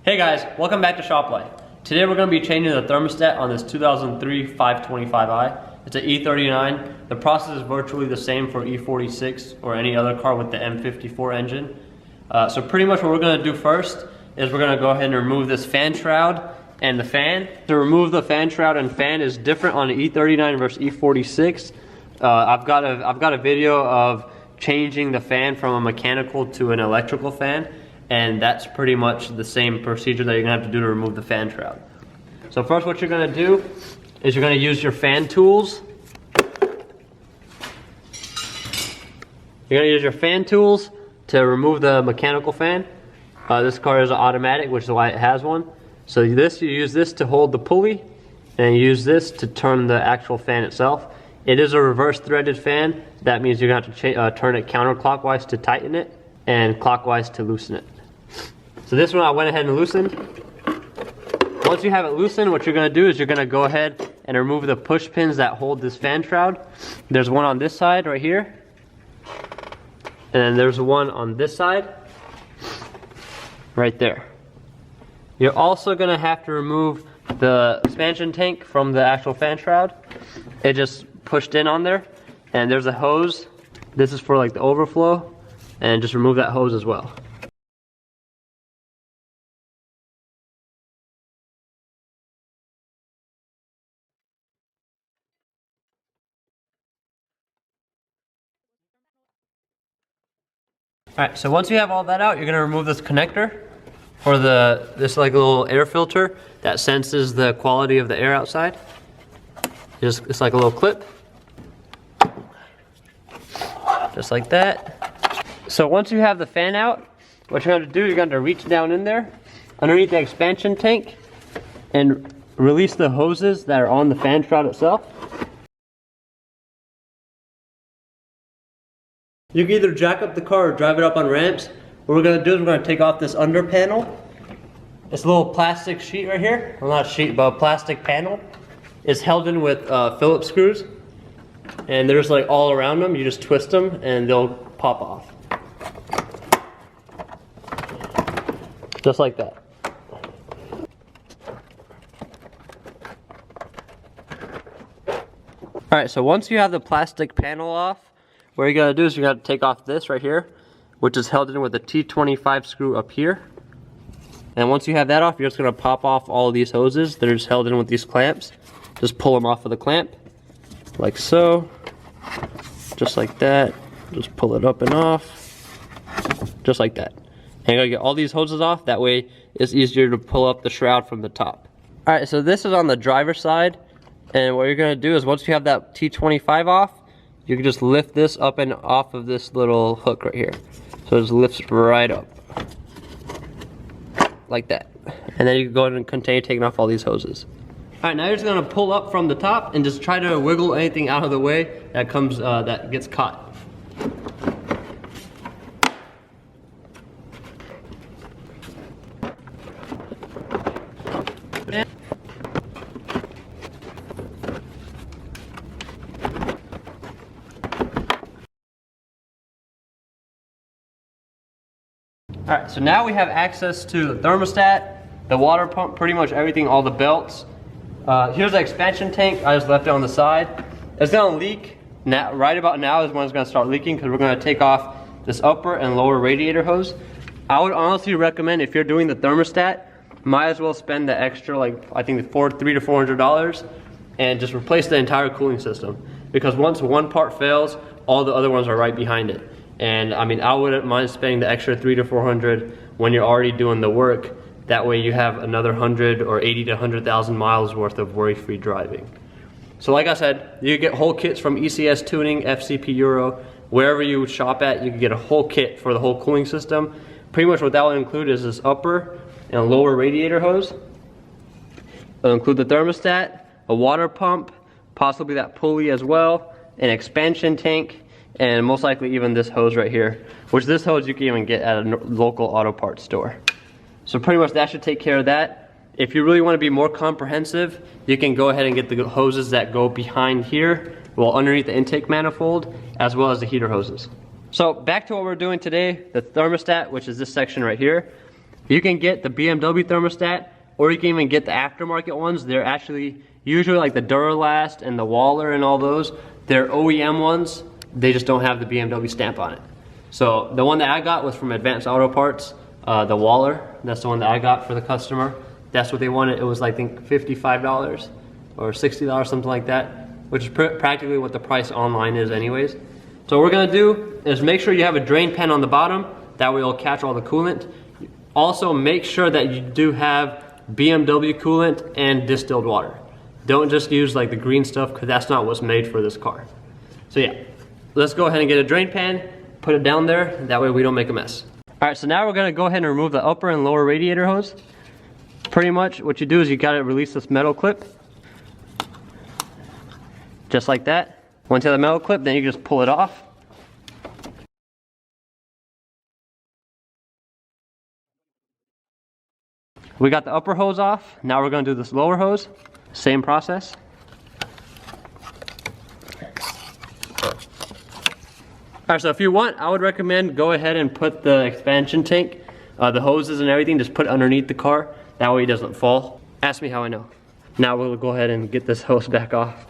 Hey guys, welcome back to Shop Life. Today we're going to be changing the thermostat on this 2003 525i. It's an E39. The process is virtually the same for E46 or any other car with the M54 engine. So pretty much what we're going to do first is we're going to go ahead and remove this fan shroud and the fan. To remove the fan shroud and fan is different on the E39 versus E46. I've got a video of changing the fan from a mechanical to an electrical fan. And that's pretty much the same procedure that you're gonna have to do to remove the fan shroud. So first what you're gonna do is you're gonna use your fan tools. You're gonna use your fan tools to remove the mechanical fan. This car is automatic, which is why it has one. So you use this to hold the pulley, and you use this to turn the actual fan itself. It is a reverse threaded fan. That means you're gonna have to turn it counterclockwise to tighten it, and clockwise to loosen it. So this one I went ahead and loosened. Once you have it loosened, what you're going to do is you're going to go ahead and remove the push pins that hold this fan shroud. There's one on this side right here. And then there's one on this side. Right there. You're also going to have to remove the expansion tank from the actual fan shroud. It just pushed in on there. And there's a hose. This is for like the overflow. And just remove that hose as well. Alright, so once you have all that out, you're going to remove this connector for this like little air filter that senses the quality of the air outside. It's like a little clip. Just like that. So once you have the fan out, what you're going to do, you're going to reach down in there underneath the expansion tank and release the hoses that are on the fan shroud itself. You can either jack up the car or drive it up on ramps. What we're going to do is we're going to take off this under panel. This little plastic sheet right here, well not sheet, but a plastic panel. It's held in with Phillips screws. And there's like all around them, you just twist them and they'll pop off. Just like that. Alright, so once you have the plastic panel off, what you're going to do is you're going to take off this right here, which is held in with a T25 screw up here. And once you have that off, you're just going to pop off all of these hoses that are just held in with these clamps. Just pull them off of the clamp, like so. Just like that. Just pull it up and off. Just like that. And you're going to get all these hoses off. That way it's easier to pull up the shroud from the top. Alright, so this is on the driver's side. And what you're going to do is once you have that T25 off, you can just lift this up and off of this little hook right here. So it just lifts right up. Like that. And then you can go ahead and continue taking off all these hoses. Alright, now you're just going to pull up from the top and just try to wiggle anything out of the way that comes, that gets caught. Alright, so now we have access to the thermostat, the water pump, pretty much everything, all the belts. Here's the expansion tank. I just left it on the side. It's going to leak. Now, right about now is when it's going to start leaking because we're going to take off this upper and lower radiator hose. I would honestly recommend if you're doing the thermostat, might as well spend the extra, like I think $300 to $400 and just replace the entire cooling system. Because once one part fails, all the other ones are right behind it. And I mean, I wouldn't mind spending the extra $300 to $400 when you're already doing the work. That way you have another 100 or 80 to 100,000 miles worth of worry-free driving. So like I said, you get whole kits from ECS Tuning, FCP Euro, wherever you shop at, you can get a whole kit for the whole cooling system. Pretty much what that will include is this upper and lower radiator hose. It'll include the thermostat, a water pump, possibly that pulley as well, an expansion tank, and most likely even this hose right here, which this hose you can even get at a local auto parts store. So pretty much that should take care of that. If you really want to be more comprehensive, you can go ahead and get the hoses that go behind here, well underneath the intake manifold, as well as the heater hoses. So back to what we're doing today, the thermostat, which is this section right here. You can get the BMW thermostat, or you can even get the aftermarket ones. They're actually usually like the Duralast and the Waller and all those. They're OEM ones. They just don't have the BMW stamp on it. So the one that I got was from Advanced Auto Parts, the Waller. That's the one that I got for the customer. That's what they wanted. It was like, I think $55 or $60, something like that, which is practically what the price online is anyways. So what we're gonna do is make sure you have a drain pan on the bottom. That way it'll catch all the coolant. Also make sure that you do have BMW coolant and distilled water. Don't just use like the green stuff, because that's not what's made for this car. So yeah, let's go ahead and get a drain pan, put it down there, that way we don't make a mess. All right, so now we're gonna go ahead and remove the upper and lower radiator hose. Pretty much what you do is you gotta release this metal clip. Just like that. Once you have the metal clip, then you just pull it off. We got the upper hose off. Now we're gonna do this lower hose. Same process. Alright, so if you want, I would recommend go ahead and put the expansion tank, the hoses and everything, just put it underneath the car. That way it doesn't fall. Ask me how I know. Now we'll go ahead and get this hose back off.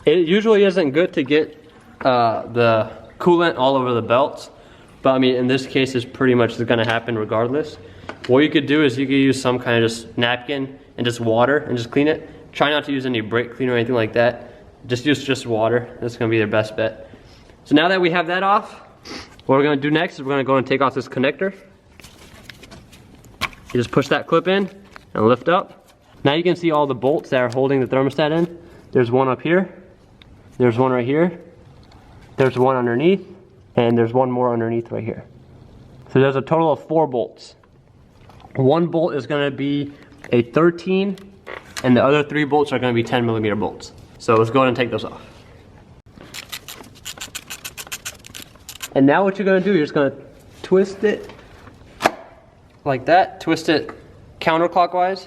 It usually isn't good to get the coolant all over the belts, but I mean in this case it's pretty much going to happen regardless. What you could do is you could use some kind of just napkin and just water and just clean it. Try not to use any brake cleaner or anything like that. Just use just water. That's going to be their best bet. So now that we have that off, what we're going to do next is we're going to go and take off this connector. You just push that clip in and lift up. Now you can see all the bolts that are holding the thermostat in. There's one up here. There's one right here. There's one underneath. And there's one more underneath right here. So there's a total of 4 bolts. One bolt is going to be a 13, and the other 3 bolts are going to be 10mm bolts. So let's go ahead and take those off. And now what you're going to do, you're just going to twist it like that. Twist it counterclockwise.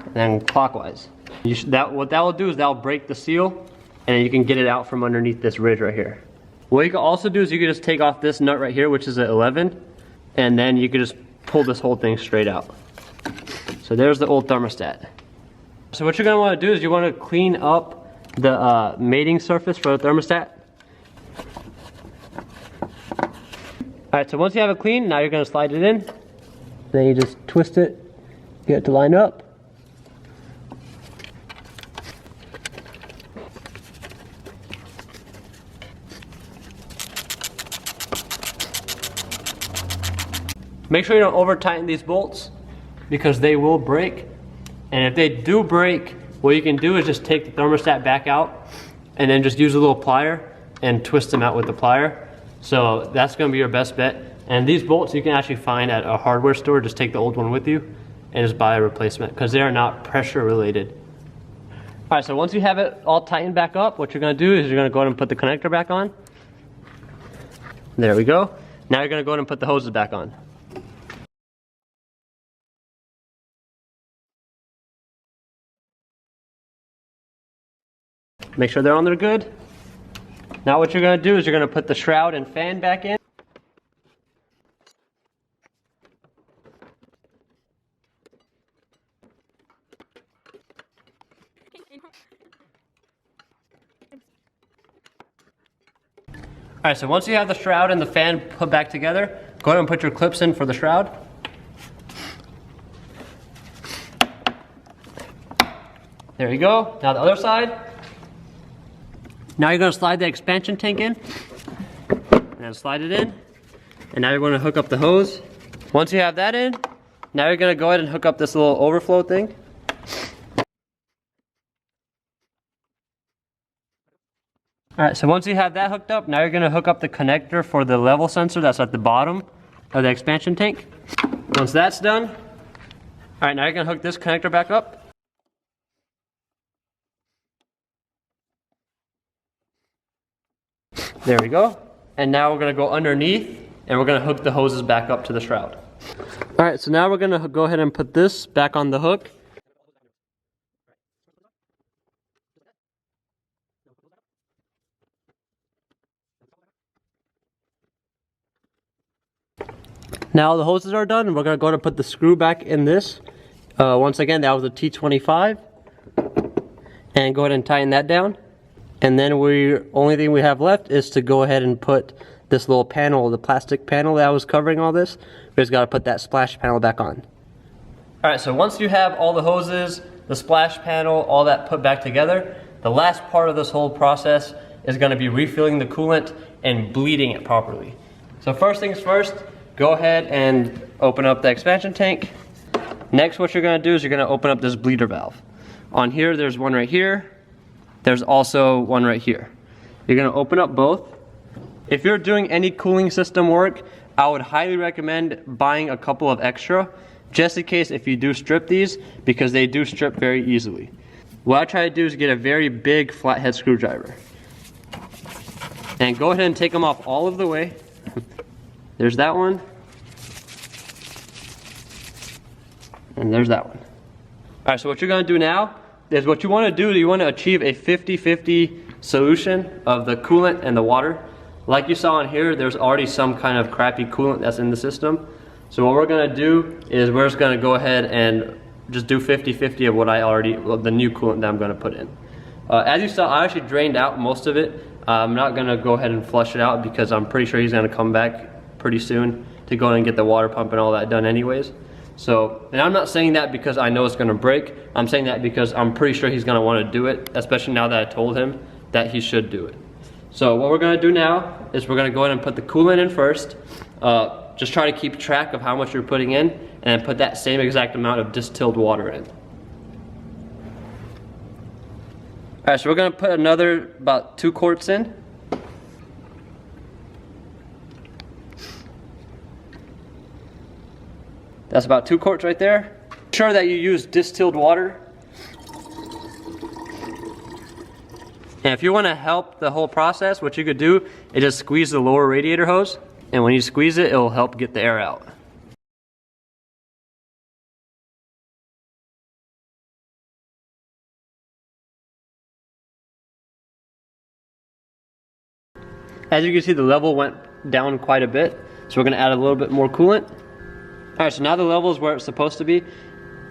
And then clockwise. What that will do is that will break the seal, and then you can get it out from underneath this ridge right here. What you can also do is you can just take off this nut right here, which is at 11, and then you can just pull this whole thing straight out. So there's the old thermostat. So what you're going to want to do is you want to clean up the mating surface for the thermostat. Alright, so once you have it clean, now you're going to slide it in. Then you just twist it, get it to line up. Make sure you don't over tighten these bolts because they will break. And if they do break, what you can do is just take the thermostat back out and then just use a little plier and twist them out with the plier. So that's going to be your best bet. And these bolts you can actually find at a hardware store. Just take the old one with you and just buy a replacement because they are not pressure related. Alright, so once you have it all tightened back up, what you're going to do is you're going to go ahead and put the connector back on. There we go. Now you're going to go ahead and put the hoses back on. Make sure they're on there good. Now what you're going to do is you're going to put the shroud and fan back in. Alright, so once you have the shroud and the fan put back together, go ahead and put your clips in for the shroud. There you go. Now the other side. Now you're going to slide the expansion tank in, and then slide it in, and now you're going to hook up the hose. Once you have that in, now you're going to go ahead and hook up this little overflow thing. Alright, so once you have that hooked up, now you're going to hook up the connector for the level sensor that's at the bottom of the expansion tank. Once that's done, alright, now you're going to hook this connector back up. There we go. And now we're going to go underneath and we're going to hook the hoses back up to the shroud. Alright, so now we're going to go ahead and put this back on the hook. Now the hoses are done, and we're gonna go to put the screw back in this. Once again, that was a T25. And go ahead and tighten that down. And then only thing we have left is to go ahead and put this little panel, the plastic panel that was covering all this. We just gotta put that splash panel back on. All right, so once you have all the hoses, the splash panel, all that put back together, the last part of this whole process is gonna be refilling the coolant and bleeding it properly. So first things first, go ahead and open up the expansion tank. Next, what you're gonna do is you're gonna open up this bleeder valve. On here, there's one right here. There's also one right here. You're gonna open up both. If you're doing any cooling system work, I would highly recommend buying a couple of extra, just in case if you do strip these, because they do strip very easily. What I try to do is get a very big flathead screwdriver. And go ahead and take them off all of the way. There's that one. And there's that one. All right, so what you're gonna do now is what you wanna do, you wanna achieve a 50-50 solution of the coolant and the water. Like you saw in here, there's already some kind of crappy coolant that's in the system. So what we're gonna do is we're just gonna go ahead and just do 50-50 of the new coolant that I'm gonna put in. As you saw, I actually drained out most of it. I'm not gonna go ahead and flush it out because I'm pretty sure he's gonna come back pretty soon to go and get the water pump and all that done anyways. So, and I'm not saying that because I know it's gonna break. I'm saying that because I'm pretty sure he's gonna wanna do it, especially now that I told him that he should do it. So what we're gonna do now is we're gonna go ahead and put the coolant in first. Just try to keep track of how much you're putting in and put that same exact amount of distilled water in. All right, so we're gonna put another about 2 quarts in. That's about 2 quarts right there. Make sure that you use distilled water. And if you want to help the whole process, what you could do is just squeeze the lower radiator hose. And when you squeeze it, it'll help get the air out. As you can see, the level went down quite a bit. So we're gonna add a little bit more coolant. All right, so now the level is where it's supposed to be.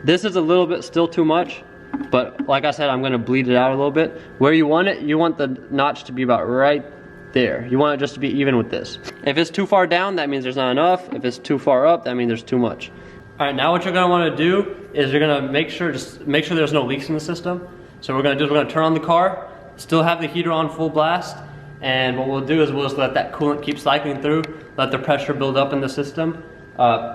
This is a little bit still too much, but like I said, I'm gonna bleed it out a little bit. Where you want it, you want the notch to be about right there. You want it just to be even with this. If it's too far down, that means there's not enough. If it's too far up, that means there's too much. All right, now what you're gonna wanna do is you're gonna make sure there's no leaks in the system. So what we're gonna do is we're gonna turn on the car, still have the heater on full blast, and what we'll do is we'll just let that coolant keep cycling through, let the pressure build up in the system.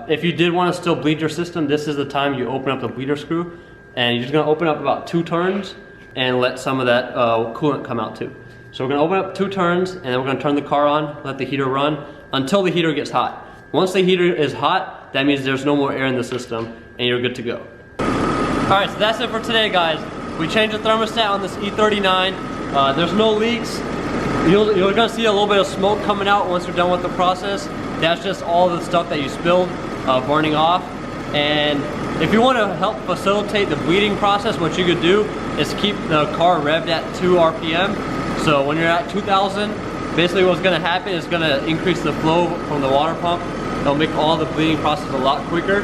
If you did want to still bleed your system, this is the time you open up the bleeder screw, and you're just going to open up about 2 turns and let some of that coolant come out too. So we're going to open up 2 turns, and then we're going to turn the car on, let the heater run until the heater gets hot. Once the heater is hot, that means there's no more air in the system and you're good to go. Alright, so that's it for today, guys. We changed the thermostat on this E39. There's no leaks. You're gonna see a little bit of smoke coming out once you're done with the process. That's just all the stuff that you spilled burning off. And if you want to help facilitate the bleeding process, what you could do is keep the car revved at 2 RPM. So when you're at 2,000, basically what's gonna happen is gonna increase the flow from the water pump. It'll make all the bleeding process a lot quicker.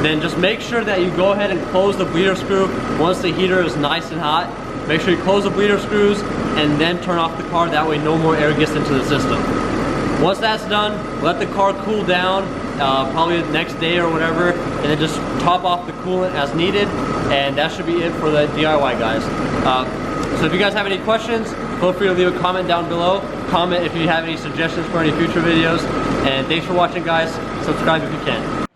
Then just make sure that you go ahead and close the bleeder screw once the heater is nice and hot. Make sure you close the bleeder screws and then turn off the car. That way no more air gets into the system. Once that's done, let the car cool down, probably the next day or whatever, and then just top off the coolant as needed, and that should be it for the DIY, guys. So if you guys have any questions, feel free to leave a comment down below. Comment if you have any suggestions for any future videos, and thanks for watching, guys. Subscribe if you can.